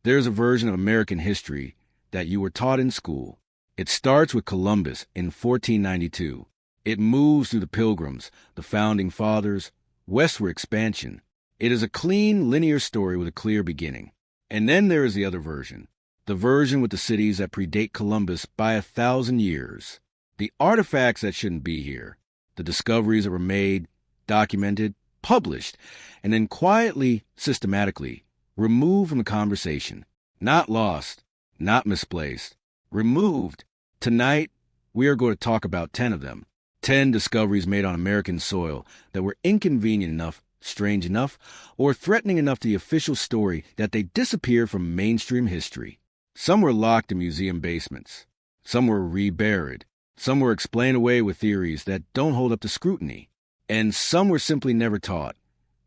There's a version of American history that you were taught in school. It starts with Columbus in 1492. It moves through the Pilgrims, the Founding Fathers, westward expansion. It is a clean, linear story with a clear beginning. And then there is the other version, the version with the cities that predate Columbus by 1,000 years. The artifacts that shouldn't be here, the discoveries that were made, documented, published, and then quietly, systematically, removed from the conversation. Not lost, not misplaced, removed. Tonight, we are going to talk about 10 of them. 10 discoveries made on American soil that were inconvenient enough, strange enough, or threatening enough to the official story that they disappeared from mainstream history. Some were locked in museum basements. Some were reburied. Some were explained away with theories that don't hold up to scrutiny. And some were simply never taught,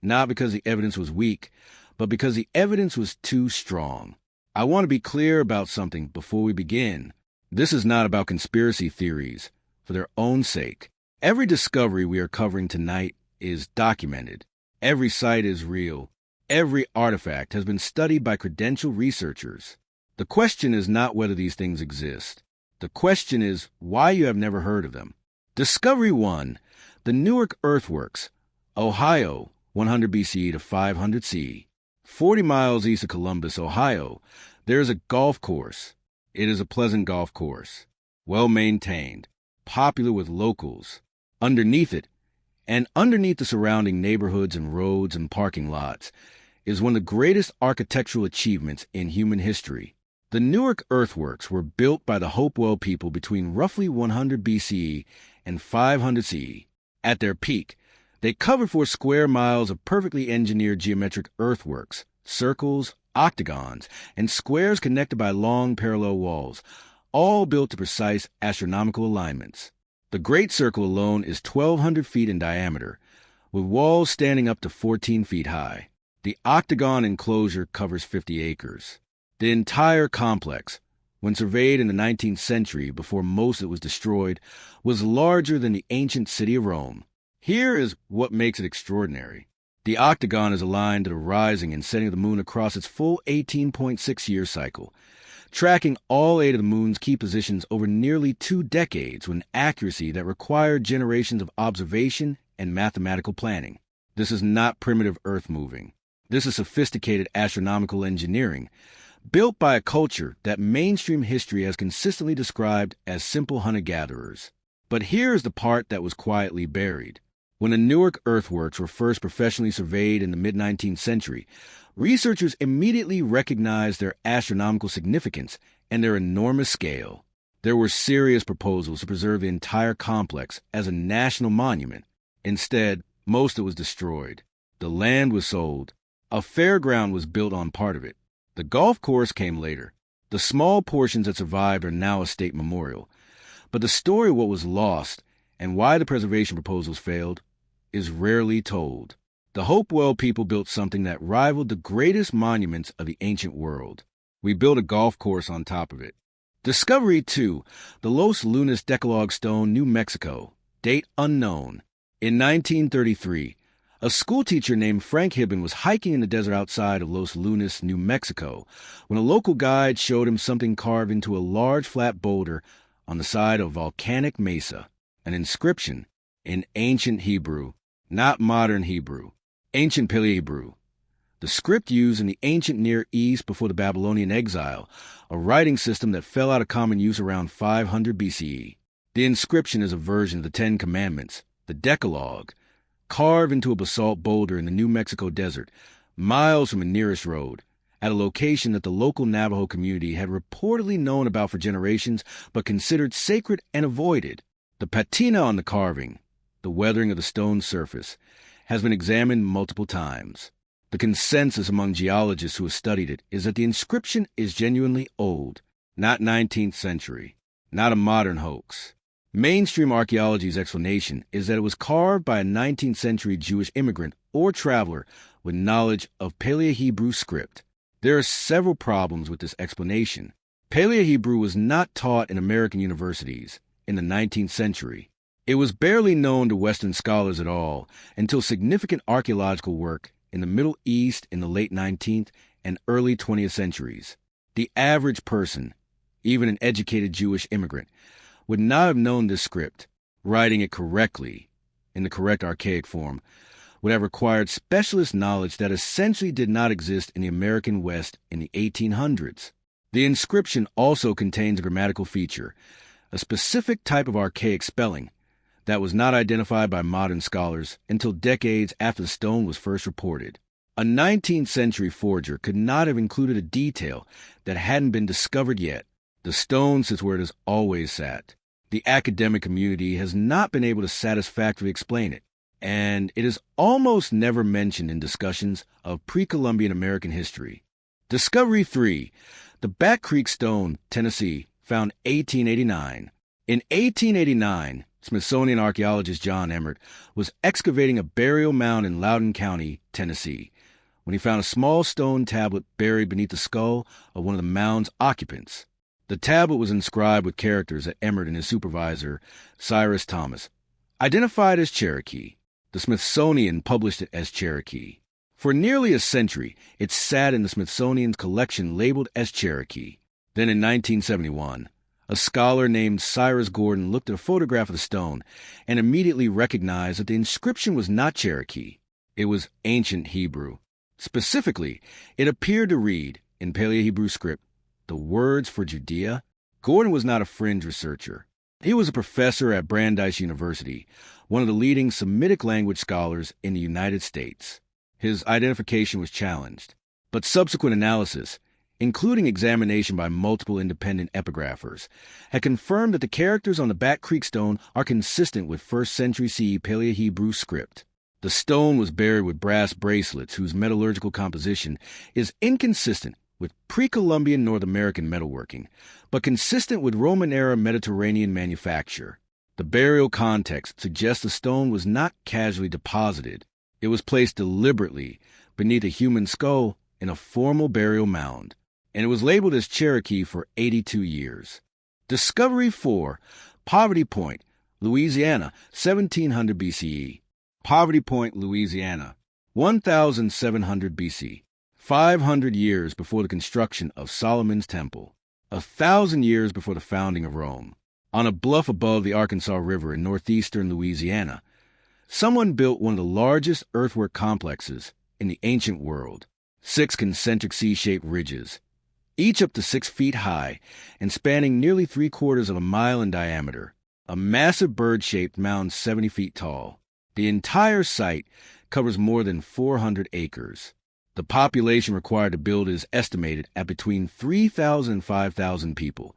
not because the evidence was weak, but because the evidence was too strong. I want to be clear about something before we begin. This is not about conspiracy theories for their own sake. Every discovery we are covering tonight is documented. Every site is real. Every artifact has been studied by credentialed researchers. The question is not whether these things exist. The question is why you have never heard of them. Discovery 1, the Newark Earthworks, Ohio, 100 BCE to 500 CE. 40 miles east of Columbus, Ohio, there is a golf course. It is a pleasant golf course, well-maintained, popular with locals. Underneath it, and underneath the surrounding neighborhoods and roads and parking lots, is one of the greatest architectural achievements in human history. The Newark Earthworks were built by the Hopewell people between roughly 100 BCE and 500 CE. At their peak, they covered 4 square miles of perfectly engineered geometric earthworks, circles, octagons, and squares connected by long parallel walls, all built to precise astronomical alignments. The Great Circle alone is 1,200 feet in diameter, with walls standing up to 14 feet high. The octagon enclosure covers 50 acres. The entire complex, when surveyed in the 19th century before most of it was destroyed, was larger than the ancient city of Rome. Here is what makes it extraordinary. The octagon is aligned to the rising and setting of the moon across its full 18.6-year cycle, tracking all 8 of the moon's key positions over nearly 2 decades with an accuracy that required generations of observation and mathematical planning. This is not primitive earth moving. This is sophisticated astronomical engineering, built by a culture that mainstream history has consistently described as simple hunter-gatherers. But here is the part that was quietly buried. When the Newark earthworks were first professionally surveyed in the mid-19th century, researchers immediately recognized their astronomical significance and their enormous scale. There were serious proposals to preserve the entire complex as a national monument. Instead, most of it was destroyed. The land was sold. A fairground was built on part of it. The golf course came later. The small portions that survived are now a state memorial. But the story of what was lost and why the preservation proposals failed is rarely told. The Hopewell people built something that rivaled the greatest monuments of the ancient world. We built a golf course on top of it. Discovery 2, the Los Lunas Decalogue Stone, New Mexico. Date unknown. In 1933, a schoolteacher named Frank Hibben was hiking in the desert outside of Los Lunas, New Mexico, when a local guide showed him something carved into a large flat boulder on the side of a volcanic mesa. An inscription in ancient Hebrew, not modern Hebrew, ancient Paleo-Hebrew, the script used in the ancient Near East before the Babylonian exile, a writing system that fell out of common use around 500 BCE. The inscription is a version of the 10 Commandments, the Decalogue, carved into a basalt boulder in the New Mexico desert, miles from the nearest road, at a location that the local Navajo community had reportedly known about for generations but considered sacred and avoided. The patina on the carving, the weathering of the stone surface, has been examined multiple times. The consensus among geologists who have studied it is that the inscription is genuinely old, not 19th century, not a modern hoax. Mainstream archaeology's explanation is that it was carved by a 19th century Jewish immigrant or traveler with knowledge of Paleo-Hebrew script. There are several problems with this explanation. Paleo-Hebrew was not taught in American universities in the 19th century. It was barely known to Western scholars at all until significant archaeological work in the Middle East in the late 19th and early 20th centuries. The average person, even an educated Jewish immigrant, would not have known this script. Writing it correctly, in the correct archaic form, would have required specialist knowledge that essentially did not exist in the American West in the 1800s. The inscription also contains a grammatical feature, a specific type of archaic spelling, that was not identified by modern scholars until decades after the stone was first reported. A 19th century forger could not have included a detail that hadn't been discovered yet. The stone sits where it has always sat. The academic community has not been able to satisfactorily explain it, and it is almost never mentioned in discussions of pre-Columbian American history. Discovery 3. The Back Creek Stone, Tennessee, found 1889. In 1889, Smithsonian archaeologist John Emmert was excavating a burial mound in Loudoun County, Tennessee, when he found a small stone tablet buried beneath the skull of one of the mound's occupants. The tablet was inscribed with characters that Emmert and his supervisor, Cyrus Thomas, identified as Cherokee. The Smithsonian published it as Cherokee. For nearly a century, it sat in the Smithsonian's collection labeled as Cherokee. Then in 1971, a scholar named Cyrus Gordon looked at a photograph of the stone and immediately recognized that the inscription was not Cherokee. It was ancient Hebrew. Specifically, it appeared to read, in Paleo-Hebrew script, the words for Judea. Gordon was not a fringe researcher. He was a professor at Brandeis University, one of the leading Semitic language scholars in the United States. His identification was challenged, but subsequent analysis, including examination by multiple independent epigraphers, had confirmed that the characters on the Back Creek stone are consistent with 1st century CE Paleo-Hebrew script. The stone was buried with brass bracelets whose metallurgical composition is inconsistent with pre-Columbian North American metalworking, but consistent with Roman-era Mediterranean manufacture. The burial context suggests the stone was not casually deposited. It was placed deliberately beneath a human skull in a formal burial mound, and it was labeled as Cherokee for 82 years. Discovery 4. Poverty Point, Louisiana, 1700 BCE. Poverty Point, Louisiana, 1700 BC, 500 years before the construction of Solomon's Temple, 1,000 years before the founding of Rome. On a bluff above the Arkansas River in northeastern Louisiana, someone built one of the largest earthwork complexes in the ancient world. 6 concentric C-shaped ridges, each up to 6 feet high and spanning nearly 3/4 of a mile in diameter. A massive bird-shaped mound 70 feet tall. The entire site covers more than 400 acres. The population required to build is estimated at between 3,000 and 5,000 people,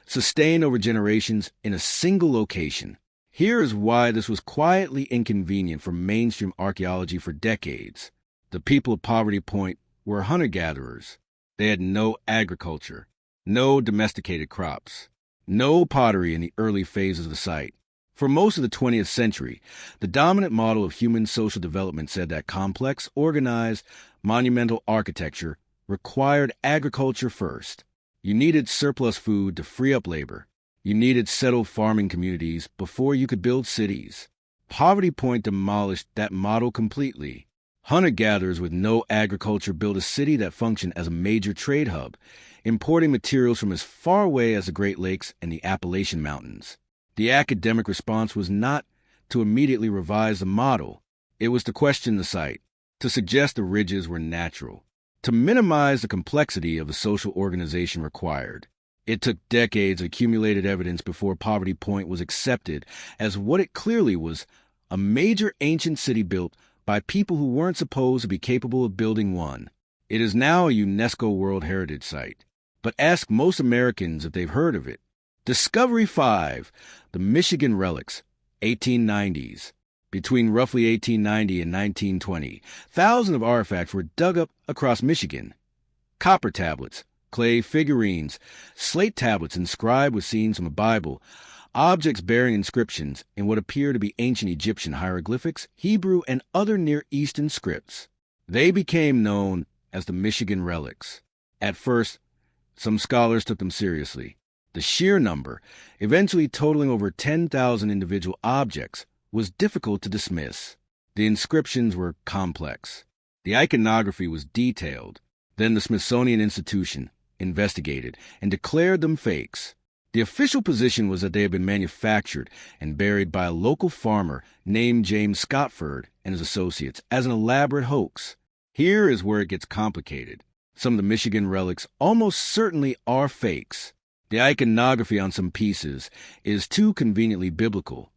sustained over generations in a single location. Here is why this was quietly inconvenient for mainstream archaeology for decades. The people of Poverty Point were hunter-gatherers. They had no agriculture, no domesticated crops, no pottery in the early phases of the site. For most of the 20th century, the dominant model of human social development said that complex, organized, monumental architecture required agriculture first. You needed surplus food to free up labor. You needed settled farming communities before you could build cities. Poverty Point demolished that model completely. Hunter-gatherers with no agriculture built a city that functioned as a major trade hub, importing materials from as far away as the Great Lakes and the Appalachian Mountains. The academic response was not to immediately revise the model. It was to question the site, to suggest the ridges were natural, to minimize the complexity of the social organization required. It took decades of accumulated evidence before Poverty Point was accepted as what it clearly was, a major ancient city built by people who weren't supposed to be capable of building one. It is now a UNESCO World Heritage Site, but ask most Americans if they've heard of it. Discovery 5. The Michigan Relics, 1890s. Between roughly 1890 and 1920, thousands of artifacts were dug up across Michigan. Copper tablets, clay figurines, slate tablets inscribed with scenes from the Bible, objects bearing inscriptions in what appear to be ancient Egyptian hieroglyphics, Hebrew, and other Near Eastern scripts. They became known as the Michigan Relics. At first, some scholars took them seriously. The sheer number, eventually totaling over 10,000 individual objects, was difficult to dismiss. The inscriptions were complex. The iconography was detailed. Then the Smithsonian Institution investigated and declared them fakes. The official position was that they had been manufactured and buried by a local farmer named James Scotford and his associates as an elaborate hoax. Here is where it gets complicated. Some of the Michigan relics almost certainly are fakes. The iconography on some pieces is too conveniently biblical,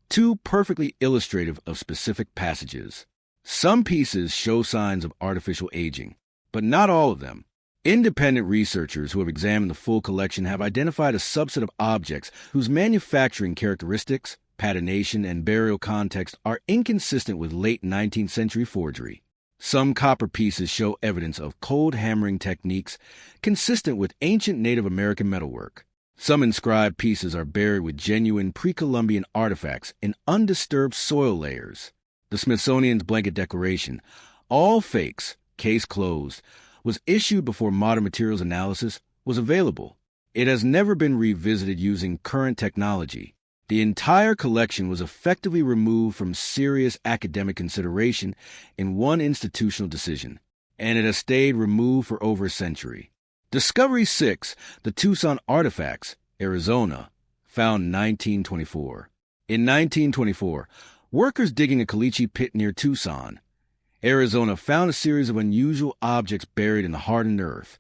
too perfectly illustrative of specific passages. Some pieces show signs of artificial aging, but not all of them. Independent researchers who have examined the full collection have identified a subset of objects whose manufacturing characteristics, patination, and burial context are inconsistent with late 19th century forgery. Some copper pieces show evidence of cold hammering techniques consistent with ancient Native American metalwork. Some inscribed pieces are buried with genuine pre-columbian artifacts in undisturbed soil layers. The Smithsonian's blanket declaration, all fakes, case closed, was issued before modern materials analysis was available. It has never been revisited using current technology. The entire collection was effectively removed from serious academic consideration in one institutional decision, and it has stayed removed for over a century. Discovery 6, the Tucson Artifacts, Arizona, found in 1924. In 1924, workers digging a caliche pit near Tucson, Arizona, found a series of unusual objects buried in the hardened earth: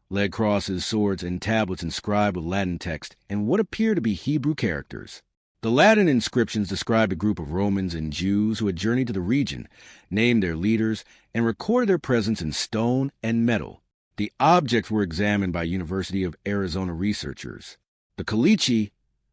lead crosses, swords, and tablets inscribed with Latin text and what appear to be Hebrew characters. The Latin inscriptions described a group of Romans and Jews who had journeyed to the region, named their leaders, and recorded their presence in stone and metal. The objects were examined by University of Arizona researchers. The caliche,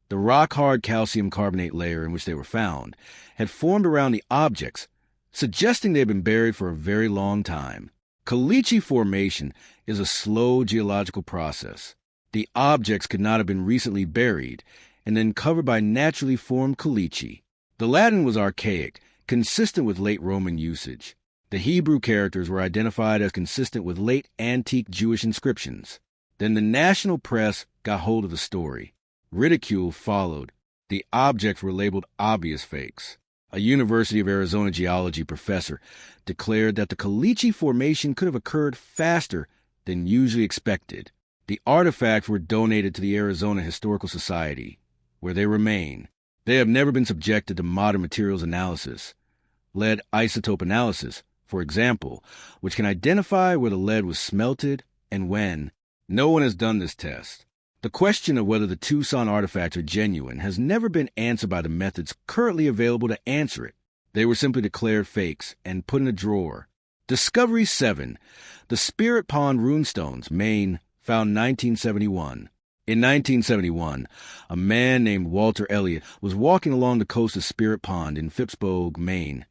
the rock-hard calcium carbonate layer in which they were found, had formed around the objects, suggesting they had been buried for a very long time. Caliche formation is a slow geological process. The objects could not have been recently buried and then covered by naturally formed caliche. The Latin was archaic, consistent with late Roman usage. The Hebrew characters were identified as consistent with late antique Jewish inscriptions. Then the national press got hold of the story. Ridicule followed. The objects were labeled obvious fakes. A University of Arizona geology professor declared that the caliche formation could have occurred faster than usually expected. The artifacts were donated to the Arizona Historical Society, where they remain. They have never been subjected to modern materials analysis. Lead isotope analysis, for example, which can identify where the lead was smelted and when. No one has done this test. The question of whether the Tucson artifacts are genuine has never been answered by the methods currently available to answer it. They were simply declared fakes and put in a drawer. Discovery 7, the Spirit Pond runestones, Maine, found 1971. In 1971, a man named Walter Elliott was walking along the coast of Spirit Pond in Phippsburg, Maine,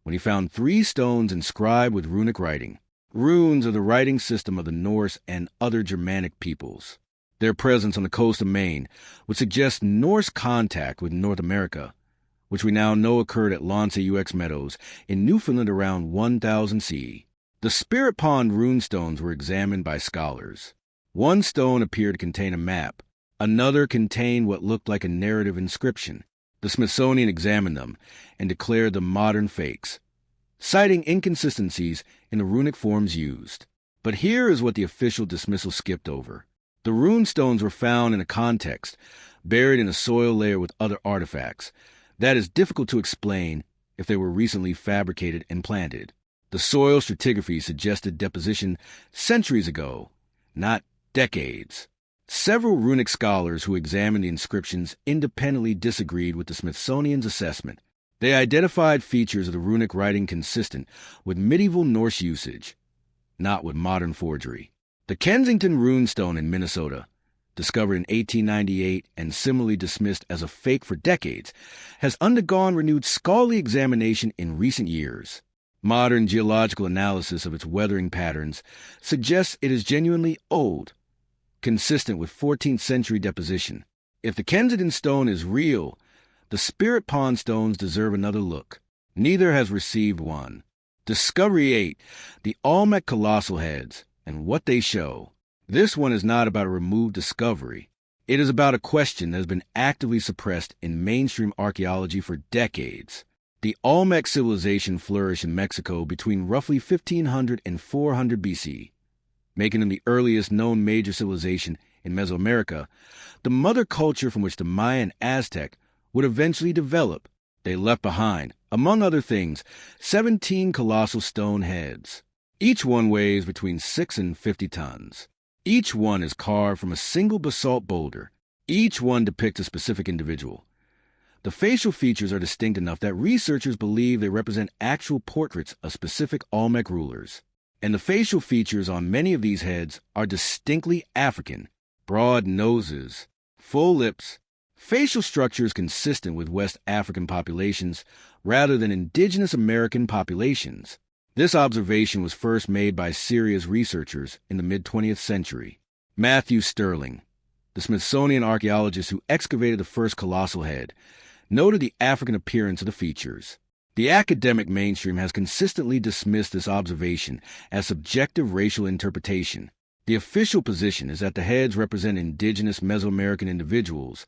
when he found 3 stones inscribed with runic writing. Runes are the writing system of the Norse and other Germanic peoples. Their presence on the coast of Maine would suggest Norse contact with North America, which we now know occurred at Lonsay Meadows in Newfoundland around 1000 CE. The Spirit Pond runestones were examined by scholars. One stone appeared to contain a map. Another contained what looked like a narrative inscription. The Smithsonian examined them and declared them modern fakes, citing inconsistencies in the runic forms used. But here is what the official dismissal skipped over. The runestones were found in a context, buried in a soil layer with other artifacts. That is difficult to explain if they were recently fabricated and planted. The soil stratigraphy suggested deposition centuries ago, not decades. Several runic scholars who examined the inscriptions independently disagreed with the Smithsonian's assessment. They identified features of the runic writing consistent with medieval Norse usage, not with modern forgery. The Kensington runestone in Minnesota, discovered in 1898 and similarly dismissed as a fake for decades, has undergone renewed scholarly examination in recent years. Modern geological analysis of its weathering patterns suggests it is genuinely old, consistent with 14th century deposition. If the Kensington stone is real, the Spirit Pond stones deserve another look. Neither has received one. Discovery 8, the Olmec colossal heads, and what they show. This one is not about a removed discovery. It is about a question that has been actively suppressed in mainstream archaeology for decades. The Olmec civilization flourished in Mexico between roughly 1500 and 400 BC. making them the earliest known major civilization in Mesoamerica, the mother culture from which the Maya and Aztec would eventually develop. They left behind, among other things, 17 colossal stone heads. Each one weighs between 6 and 50 tons. Each one is carved from a single basalt boulder. Each one depicts a specific individual. The facial features are distinct enough that researchers believe they represent actual portraits of specific Olmec rulers. And the facial features on many of these heads are distinctly African. Broad noses, full lips, facial structures consistent with West African populations rather than indigenous American populations. This observation was first made by serious researchers in the mid-20th century. Matthew Sterling, the Smithsonian archaeologist who excavated the first colossal head, noted the African appearance of the features. The academic mainstream has consistently dismissed this observation as subjective racial interpretation. The official position is that the heads represent indigenous Mesoamerican individuals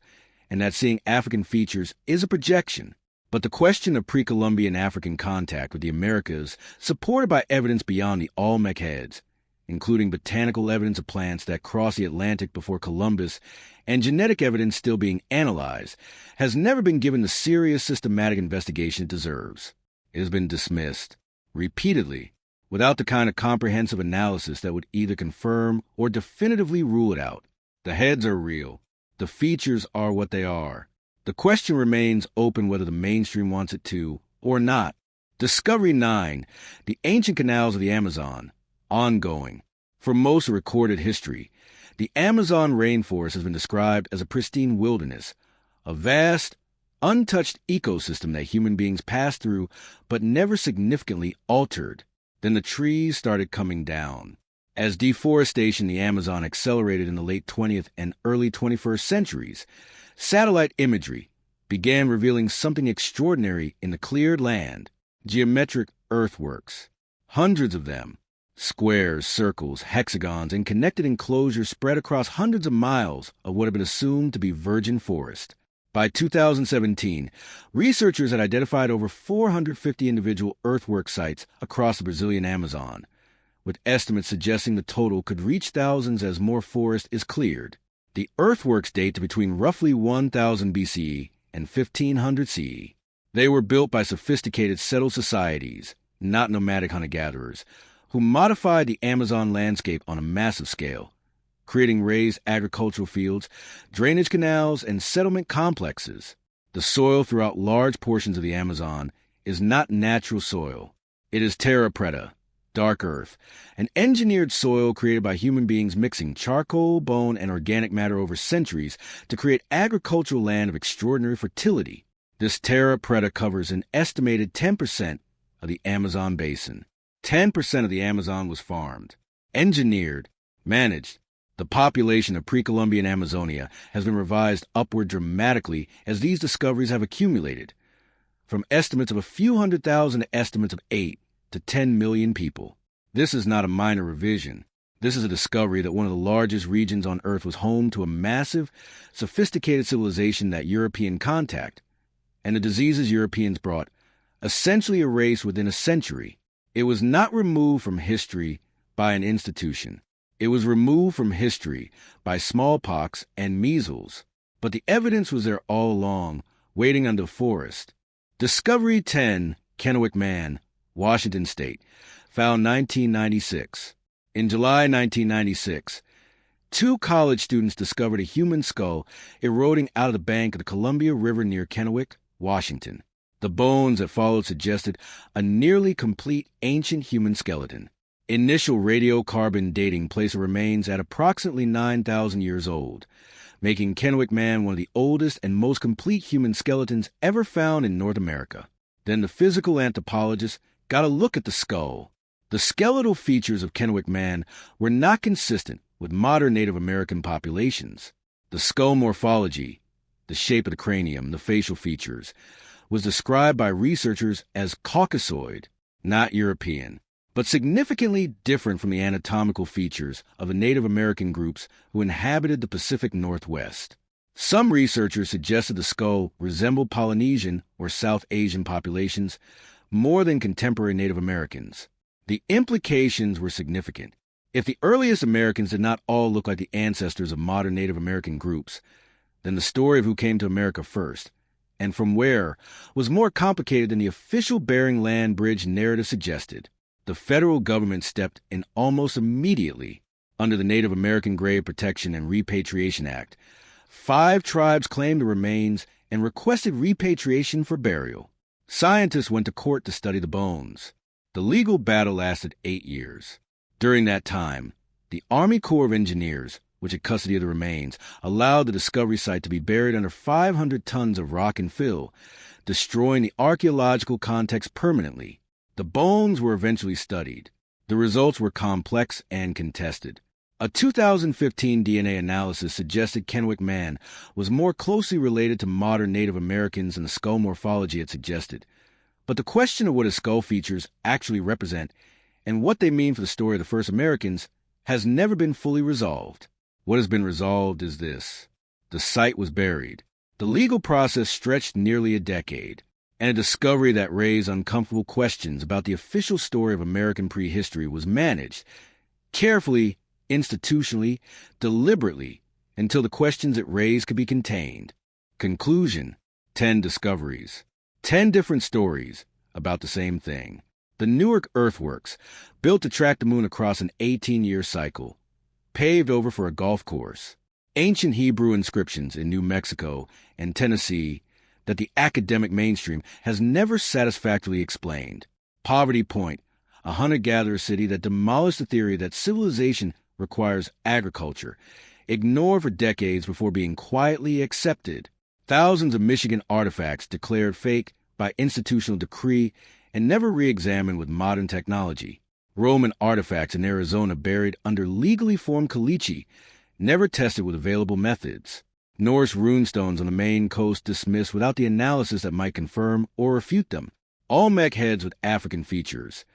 and that seeing African features is a projection. But the question of pre-Columbian African contact with the Americas, supported by evidence beyond the Olmec heads, including botanical evidence of plants that crossed the Atlantic before Columbus and genetic evidence still being analyzed, has never been given the serious systematic investigation it deserves. It has been dismissed, repeatedly, without the kind of comprehensive analysis that would either confirm or definitively rule it out. The heads are real. The features are what they are. The question remains open whether the mainstream wants it to or not. Discovery 9, the ancient canals of the Amazon, ongoing. For most of recorded history, the Amazon rainforest has been described as a pristine wilderness, a vast, untouched ecosystem that human beings passed through but never significantly altered. Then the trees started coming down. As deforestation in the Amazon accelerated in the late 20th and early 21st centuries, satellite imagery began revealing something extraordinary in the cleared land: geometric earthworks. Hundreds of them. Squares, circles, hexagons, and connected enclosures spread across hundreds of miles of what had been assumed to be virgin forest. By 2017, researchers had identified over 450 individual earthwork sites across the Brazilian Amazon, with estimates suggesting the total could reach thousands as more forest is cleared. The earthworks date to between roughly 1000 BCE and 1500 CE. They were built by sophisticated settled societies, not nomadic hunter-gatherers, who modified the Amazon landscape on a massive scale, creating raised agricultural fields, drainage canals, and settlement complexes. The soil throughout large portions of the Amazon is not natural soil. It is terra preta, dark earth, an engineered soil created by human beings mixing charcoal, bone, and organic matter over centuries to create agricultural land of extraordinary fertility. This terra preta covers an estimated 10% of the Amazon basin. 10% of the Amazon was farmed, engineered, managed. The population of pre-Columbian Amazonia has been revised upward dramatically as these discoveries have accumulated, from estimates of a few 100,000 to estimates of 8 to 10 million people. This is not a minor revision. This is a discovery that one of the largest regions on Earth was home to a massive, sophisticated civilization that European contact, and the diseases Europeans brought, essentially erased within a century. It was not removed from history by an institution. It was removed from history by smallpox and measles. But the evidence was there all along, waiting under forest. Discovery 10, Kennewick Man, Washington State, found 1996. In July 1996, 2 college students discovered a human skull eroding out of the bank of the Columbia River near Kennewick, Washington. The bones that followed suggested a nearly complete ancient human skeleton. Initial radiocarbon dating placed the remains at approximately 9,000 years old, making Kennewick Man one of the oldest and most complete human skeletons ever found in North America. Then the physical anthropologists got a look at the skull. The skeletal features of Kennewick Man were not consistent with modern Native American populations. The skull morphology, the shape of the cranium, the facial features, was described by researchers as Caucasoid, not European, but significantly different from the anatomical features of the Native American groups who inhabited the Pacific Northwest. Some researchers suggested the skull resembled Polynesian or South Asian populations more than contemporary Native Americans. The implications were significant. If the earliest Americans did not all look like the ancestors of modern Native American groups, then the story of who came to America first, and from where, was more complicated than the official Bering Land Bridge narrative suggested. The federal government stepped in almost immediately. Under the Native American Grave Protection and Repatriation Act, 5 tribes claimed the remains and requested repatriation for burial. Scientists went to court to study the bones. The legal battle lasted 8 years. During that time, the Army Corps of Engineers, which had custody of the remains, allowed the discovery site to be buried under 500 tons of rock and fill, destroying the archaeological context permanently. The bones were eventually studied. The results were complex and contested. A 2015 DNA analysis suggested Kennewick Man was more closely related to modern Native Americans than the skull morphology had suggested. But the question of what his skull features actually represent and what they mean for the story of the first Americans has never been fully resolved. What has been resolved is this: the site was buried. The legal process stretched nearly a decade, and a discovery that raised uncomfortable questions about the official story of American prehistory was managed carefully, institutionally, deliberately, until the questions it raised could be contained. Conclusion: 10 discoveries. 10 different stories about the same thing. The Newark earthworks, built to track the moon across an 18-year cycle, paved over for a golf course. Ancient Hebrew inscriptions in New Mexico and Tennessee that the academic mainstream has never satisfactorily explained. Poverty Point, a hunter-gatherer city that demolished the theory that civilization requires agriculture, ignored for decades before being quietly accepted. Thousands of Michigan artifacts declared fake by institutional decree and never re-examined with modern technology. Roman artifacts in Arizona buried under legally formed caliche, never tested with available methods. Norse runestones on the Maine coast dismissed without the analysis that might confirm or refute them. Olmec heads with African features.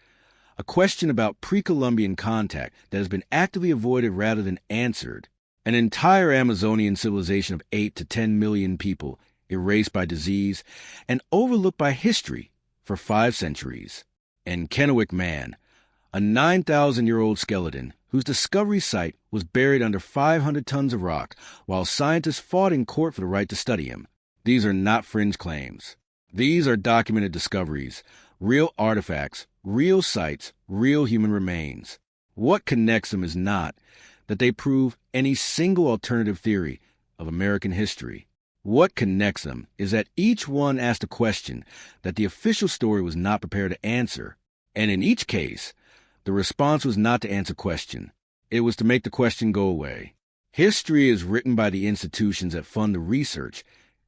A question about pre-columbian contact that has been actively avoided rather than answered. An entire Amazonian civilization of 8 to 10 million people erased by disease and overlooked by history for 5 centuries. And Kennewick Man, a 9,000-year-old skeleton whose discovery site was buried under 500 tons of rock while scientists fought in court for the right to study him. These are not fringe claims. These are documented discoveries, real artifacts, real sites, real human remains. What connects them is not that they prove any single alternative theory of American history. What connects them is that each one asked a question that the official story was not prepared to answer, and in each case, the response was not to answer question. It was to make the question go away. History is written by the institutions that fund the research,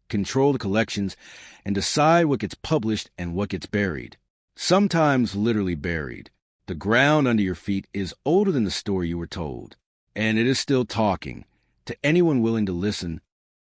control the collections, and decide what gets published and what gets buried. Sometimes literally buried. The ground under your feet is older than the story you were told, and it is still talking to anyone willing to listen